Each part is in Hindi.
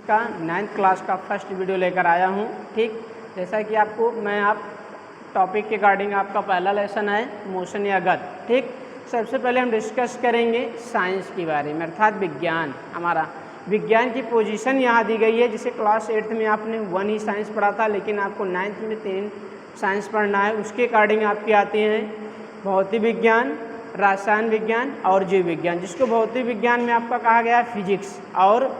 का 9th क्लास का फर्स्ट वीडियो लेकर आया हूँ। ठीक, जैसा कि आप टॉपिक के रिगार्डिंग आपका पहला लेसन है मोशन या गति। ठीक, सबसे पहले हम डिस्कस करेंगे साइंस के बारे में, अर्थात विज्ञान। हमारा विज्ञान की पोजीशन यहाँ दी गई है, जिसे क्लास 8th में आपने 1 ही साइंस पढ़ा था, लेकिन आपको 9th में 3 साइंस पढ़ना है। उसके अकॉर्डिंग आपके आते हैं भौतिक विज्ञान, रसायन विज्ञान और जीव विज्ञान, जिसको भौतिक विज्ञान में आपका कहा गया है फिजिक्स, और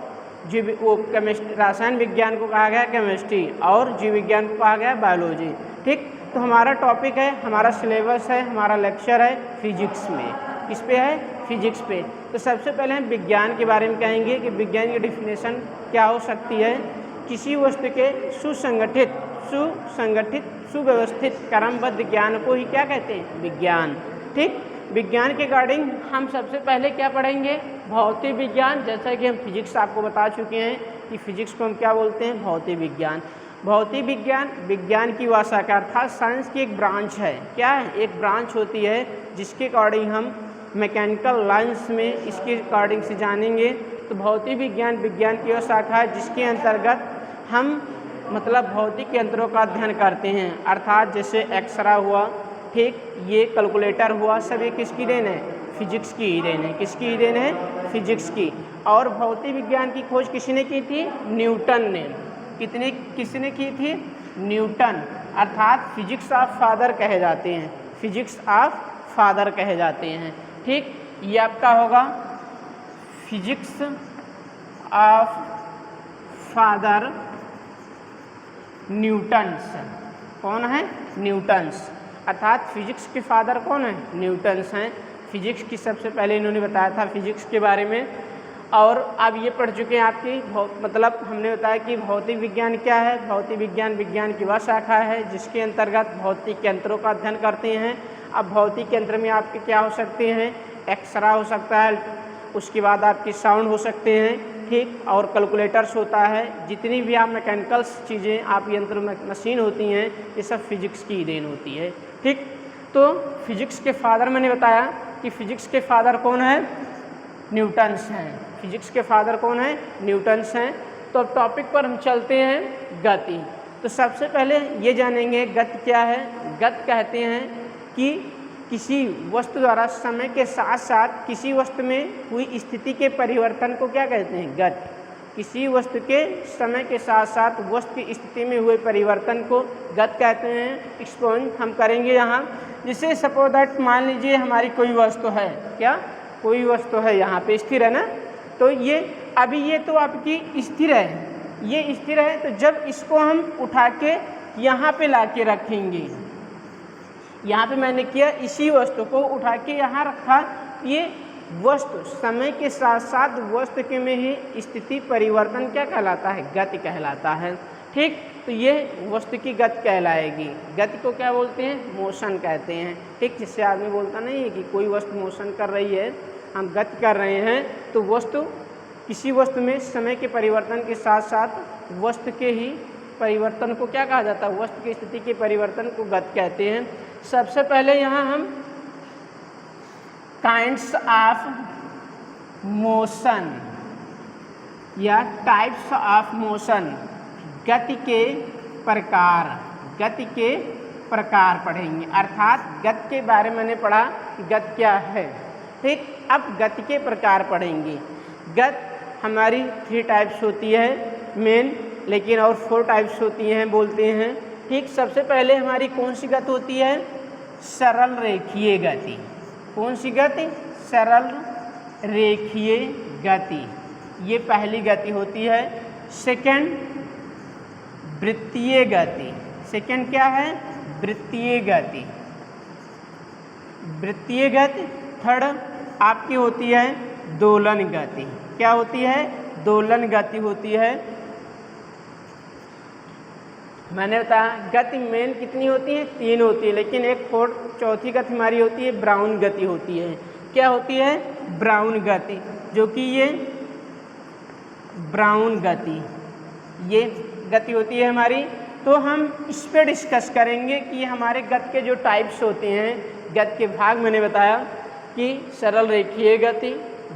केमिस्ट्री, रसायन विज्ञान को कहा गया केमिस्ट्री, और जीव विज्ञान को कहा गया बायोलॉजी। ठीक, तो हमारा टॉपिक है, हमारा सिलेबस है, हमारा लेक्चर है फिजिक्स में। किस पे है? फिजिक्स पे। तो सबसे पहले हम विज्ञान के बारे में कहेंगे कि विज्ञान की डिफिनेशन क्या हो सकती है। किसी वस्तु के सुसंगठित सुव्यवस्थित क्रमबद्ध ज्ञान को ही क्या कहते हैं? विज्ञान। ठीक, विज्ञान के अकॉर्डिंग हम सबसे पहले क्या पढ़ेंगे? भौतिक विज्ञान। जैसा कि हम फिजिक्स आपको बता चुके हैं कि फिजिक्स को हम क्या बोलते हैं? भौतिक विज्ञान। भौतिक विज्ञान विज्ञान की भाषा का अर्थात साइंस की एक ब्रांच है। क्या है? एक ब्रांच होती है, जिसके अकॉर्डिंग हम मैकेनिकल लाइंस में इसके अकॉर्डिंग से जानेंगे। तो भौतिक विज्ञान विज्ञान की वह शाखा है जिसके अंतर्गत हम भौतिक यंत्रों का अध्ययन करते हैं, अर्थात जैसे एक्सरा हुआ, ठीक, ये कैलकुलेटर हुआ, सब ये किसकी देन है? फिजिक्स की ही देन है। किसकी ही देन है? फिजिक्स की। और भौतिक विज्ञान की खोज किसने की थी? न्यूटन ने। किसने की थी? न्यूटन, अर्थात फिजिक्स ऑफ फादर कहे जाते हैं। फिजिक्स ऑफ फादर कहे जाते हैं। ठीक, ये आपका होगा फिजिक्स ऑफ फादर न्यूटन्स। कौन है? न्यूटन्स, अर्थात फिजिक्स के फादर कौन है? न्यूटन्स हैं। फिजिक्स की सबसे पहले इन्होंने बताया था फिजिक्स के बारे में। और अब ये पढ़ चुके हैं आपकी हमने बताया कि भौतिक विज्ञान क्या है। भौतिक विज्ञान विज्ञान की वह शाखा है जिसके अंतर्गत भौतिक यंत्रों का अध्ययन करते हैं। अब भौतिक यंत्र में आपके क्या हो सकते हैं? एक्सरा हो सकता है, उसके बाद आपके साउंड हो सकते हैं, ठीक, और कैलकुलेटर्स होता है। जितनी भी आप मैकेनिकल्स चीज़ें आप यंत्र में मशीन होती हैं, ये सब फिजिक्स की देन होती है। ठीक, तो फिजिक्स के फादर मैंने बताया कि फिजिक्स के फादर कौन है? न्यूटन्स हैं। फिजिक्स के फादर कौन है? न्यूटन्स हैं। तो अब टॉपिक पर हम चलते हैं गति। तो सबसे पहले ये जानेंगे गति क्या है। गति कहते हैं कि किसी वस्तु द्वारा समय के साथ साथ किसी वस्तु में हुई स्थिति के परिवर्तन को क्या कहते हैं? गति। किसी वस्तु के समय के साथ साथ वस्तु की स्थिति में हुए परिवर्तन को गति कहते हैं। एक्सप्लेन हम करेंगे यहाँ। जैसे सपोज दैट, मान लीजिए हमारी कोई वस्तु है, क्या कोई वस्तु है यहाँ पे स्थिर है ना, तो ये अभी ये तो आपकी स्थिर है, ये स्थिर है। तो जब इसको हम उठा के यहाँ पे ला के रखेंगे, यहाँ पे मैंने किया, इसी वस्तु को उठा के यहाँ रखा, ये वस्तु समय के साथ साथ वस्तु के में ही स्थिति परिवर्तन क्या कहलाता है? गति कहलाता है। ठीक, तो ये वस्तु की गति कहलाएगी। गति को क्या बोलते हैं? मोशन कहते हैं। ठीक, जिससे आदमी बोलता नहीं है कि कोई वस्तु मोशन कर रही है, हम गति कर रहे हैं, तो वस्तु किसी वस्तु में समय के परिवर्तन के साथ साथ वस्तु के ही परिवर्तन को क्या कहा जाता है? वस्तु की स्थिति के परिवर्तन को गति कहते हैं। सबसे पहले यहाँ हम काइंड्स ऑफ मोशन या टाइप्स ऑफ मोशन, गति के प्रकार पढ़ेंगे, अर्थात गति के बारे में मैंने पढ़ा कि गति क्या है। ठीक, अब गति के प्रकार पढ़ेंगे। गति हमारी 3 टाइप्स होती है मेन, लेकिन और 4 टाइप्स होती हैं बोलते हैं। ठीक, सबसे पहले हमारी कौन सी गति होती है? सरल रेखीय गति। कौन सी गति? सरल रेखीय गति, ये पहली गति होती है। सेकंड, वृत्तीय गति। सेकंड क्या है? वृत्तीय गति। वृत्तीय गति। थर्ड आपकी होती है दोलन गति। क्या होती है? दोलन गति होती है। मैंने बताया गति मेन कितनी होती है? 3 होती है, लेकिन एक चौथी गति हमारी होती है ब्राउन गति होती है। क्या होती है? ब्राउन गति, जो कि ये ब्राउन गति, ये गति होती है हमारी। तो हम इस पर डिस्कस करेंगे कि हमारे गति के जो टाइप्स होते हैं, गति के भाग मैंने बताया कि सरल रेखीय गति,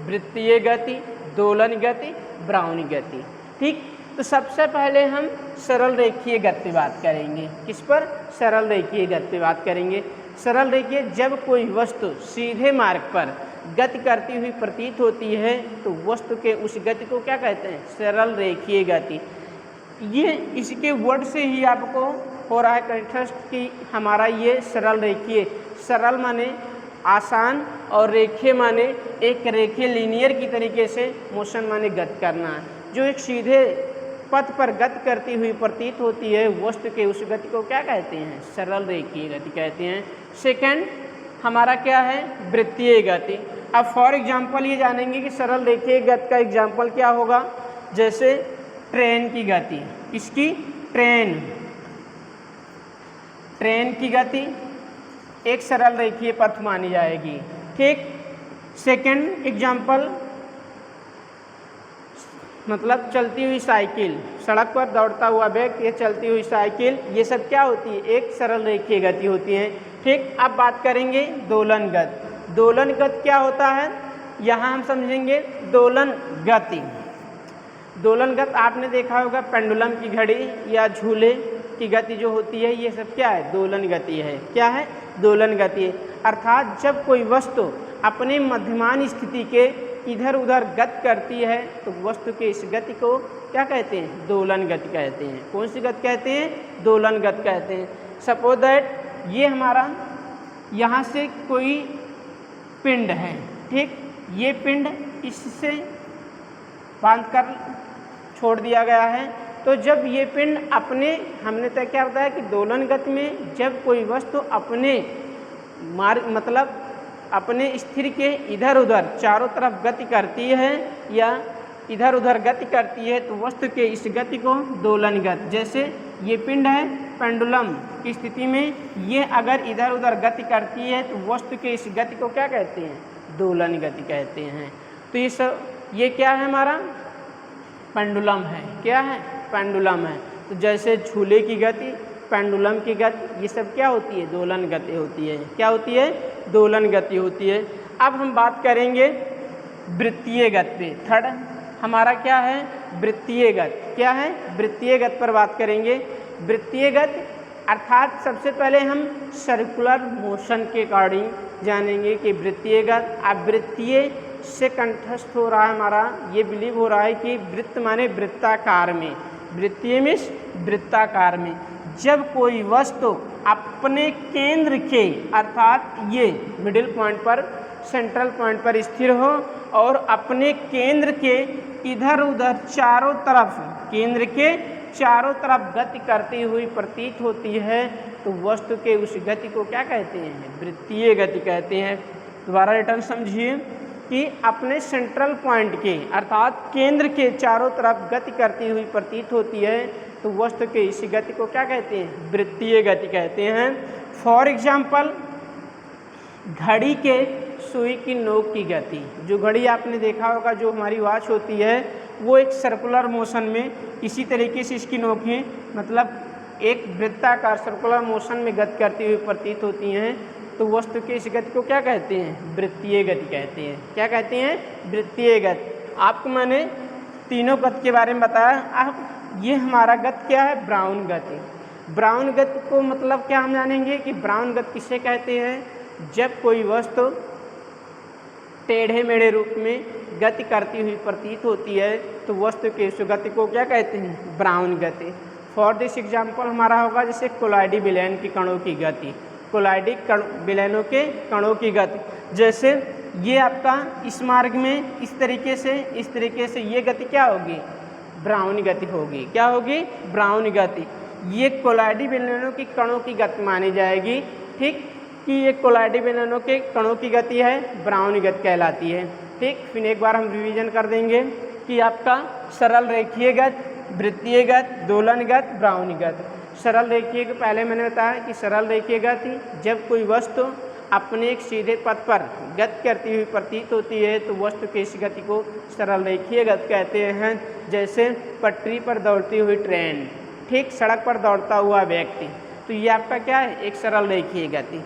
वृत्तीय गति, दोलन गति, ब्राउन गति। ठीक, तो सबसे पहले हम सरल रेखीय गति पे बात करेंगे। किस पर? सरल रेखीय गति पे बात करेंगे। सरल रेखीय, जब कोई वस्तु सीधे मार्ग पर गति करती हुई प्रतीत होती है तो वस्तु के उस गति को क्या कहते हैं? सरल रेखीय गति। ये इसके वर्ड से ही आपको हो रहा है कंठस्थ कि हमारा ये सरल रेखीय, सरल माने आसान और रेखीय माने एक रेखीय लीनियर की तरीके से मोशन माने गति करना है। जो एक सीधे पथ पर गति करती हुई प्रतीत होती है वस्तु के उस गति को क्या कहते हैं? सरल रेखीय गति कहते हैं। सेकंड हमारा क्या है? वृत्तीय गति। अब फॉर एग्जांपल ये जानेंगे कि सरल रेखीय गति का एग्जांपल क्या होगा। जैसे ट्रेन की गति, इसकी ट्रेन की गति एक सरल रेखीय पथ मानी जाएगी। ठीक। सेकंड एग्जांपल मतलब चलती हुई साइकिल, सड़क पर दौड़ता हुआ व्यक्ति, ये चलती हुई साइकिल, ये सब क्या होती है? एक सरल रेखीय गति होती है। ठीक। अब बात करेंगे दोलन गति। दोलन गति क्या होता है? यहाँ हम समझेंगे दोलन गति। दोलन गति आपने देखा होगा पेंडुलम की घड़ी या झूले की गति जो होती है, ये सब क्या है? दोलन गति है। क्या है? दोलन गति है। अर्थात जब कोई वस्तु अपने मध्यमान स्थिति के इधर उधर गति करती है तो वस्तु के इस गति को क्या कहते हैं? दोलन गति कहते हैं। कौन सी गति कहते हैं? दोलन गति कहते हैं। सपोज दैट ये हमारा यहाँ से कोई पिंड है। ठीक। ये पिंड इससे बांध कर छोड़ दिया गया है। तो जब ये पिंड अपने, हमने तय क्या बताया कि दोलन गति में जब कोई वस्तु अपने मार्ग मतलब अपने स्थिर के इधर उधर चारों तरफ गति करती है या इधर उधर गति करती है तो वस्तु के इस गति को दोलन गति। जैसे ये पिंड है, पेंडुलम की स्थिति में ये अगर इधर उधर गति करती है तो वस्तु के इस गति को क्या कहते हैं? दोलन गति कहते हैं। तो ये क्या है? हमारा पेंडुलम है। क्या है? पेंडुलम है। तो जैसे झूले की गति, पेंडुलम की गति, ये सब क्या होती है? दोलन गति होती है। क्या होती है? दोलन गति होती है। अब हम बात करेंगे वृत्तीय गति पे। थर्ड हमारा क्या है? वृत्तीय गति। क्या है? वृत्तीय गति पर बात करेंगे। वृत्तीय गति अर्थात सबसे पहले हम सर्कुलर मोशन के अकॉर्डिंग जानेंगे कि वृत्तीय गति। अब वृत्तीय से कंठस्थ हो रहा है हमारा, ये बिलीव हो रहा है कि वृत्त माने वृत्ताकार में, वृत्तीय में वृत्ताकार में जब कोई वस्तु अपने केंद्र के अर्थात ये मिडिल पॉइंट पर, सेंट्रल पॉइंट पर स्थिर हो और अपने केंद्र के इधर उधर चारों तरफ, केंद्र के चारों तरफ गति करती हुई प्रतीत होती है तो वस्तु के उस गति को क्या कहते हैं? वृत्तीय गति कहते हैं। दोबारा रिटर्न समझिए कि अपने सेंट्रल पॉइंट के अर्थात केंद्र के चारों तरफ गति करती हुई प्रतीत होती है तो वस्तु के इस गति को क्या कहते हैं? वृत्तीय गति कहते हैं। फॉर एग्जाम्पल घड़ी के सुई की नोक की गति, जो घड़ी आपने देखा होगा जो हमारी वॉच होती है वो एक सर्कुलर मोशन में इसी तरीके से इसकी नोकें मतलब एक वृत्ताकार सर्कुलर मोशन में गति करती हुई प्रतीत होती हैं तो वस्तु की इस गति को क्या कहते हैं? वृत्तीय गति कहते हैं। क्या कहते हैं? वृत्तीय गति। आपको मैंने तीनों गति के बारे में बताया। अब ये हमारा गति क्या है? ब्राउन गति। ब्राउन गति को मतलब क्या हम जानेंगे कि ब्राउन गति किसे कहते हैं? जब कोई वस्तु टेढ़े मेढ़े रूप में गति करती हुई प्रतीत होती है तो वस्तु के उस गति को क्या कहते हैं? ब्राउन गति। फॉर दिस एग्जाम्पल हमारा होगा जैसे कोलाइडी विलयन की कणों की गति, कोलाइडी विलयनों के कणों की गति। जैसे ये आपका इस मार्ग में इस तरीके से ये गति क्या होगी? ब्राउन गति होगी। क्या होगी? ब्राउन गति। ये कोलाइडी विलयनों की कणों की गति मानी जाएगी। ठीक कि ये कोलाइडी विलयनों के कणों की गति है, ब्राउन गति कहलाती है। ठीक। फिर एक बार हम रिवीजन कर देंगे कि आपका सरल रेखीय गति, वृत्तीय गति, दोलन गति, ब्राउन गति। सरल रेखीय के पहले मैंने बताया कि सरल रेखीय गति जब कोई वस्तु अपने एक सीधे पथ पर गति करती हुई प्रतीत होती है तो वस्तु की इस गति को सरल रेखीय गति कहते हैं। जैसे पटरी पर दौड़ती हुई ट्रेन, ठीक, सड़क पर दौड़ता हुआ व्यक्ति, तो ये आपका क्या है? एक सरल रेखीय गति।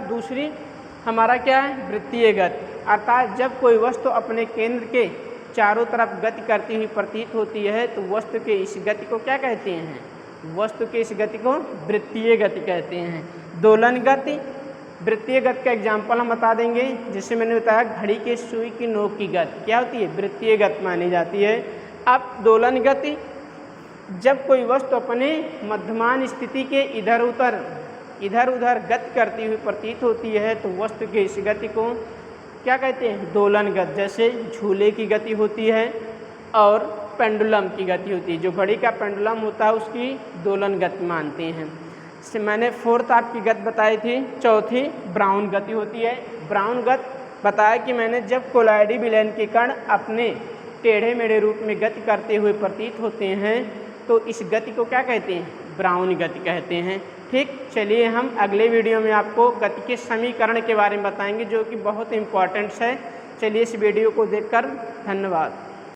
दूसरी हमारा क्या है? वृत्तीय गति। अर्थात जब कोई वस्तु अपने केंद्र के चारों तरफ गति करती हुई प्रतीत होती है तो वस्तु के इस गति को क्या कहते हैं? वस्तु के इस गति को वृत्तीय गति कहते हैं। दोलन गति, वृत्तीय गति का एग्जाम्पल हम बता देंगे। जैसे मैंने बताया घड़ी के सुई की नोक की गति क्या होती है? वृत्तीय गति मानी जाती है। अब दोलन गति, जब कोई वस्तु अपने मध्यमान स्थिति के इधर उधर गति करती हुई प्रतीत होती है तो वस्तु की इस गति को क्या कहते हैं? दोलन गति। जैसे झूले की गति होती है और पेंडुलम की गति होती है। जो घड़ी का पेंडुलम होता है उसकी दोलन गति मानते हैं। इससे मैंने फोर्थ आपकी गति बताई थी। चौथी ब्राउन गति होती है। ब्राउन गति बताया कि मैंने जब कोलाइडी विलयन के कण अपने टेढ़े मेढ़े रूप में गति करते हुए प्रतीत होते हैं तो इस गति को क्या कहते हैं? ब्राउन गति कहते हैं। ठीक, चलिए हम अगले वीडियो में आपको गति के समीकरण के बारे में बताएंगे जो कि बहुत इम्पॉर्टेंट है। चलिए इस वीडियो को देखकर धन्यवाद।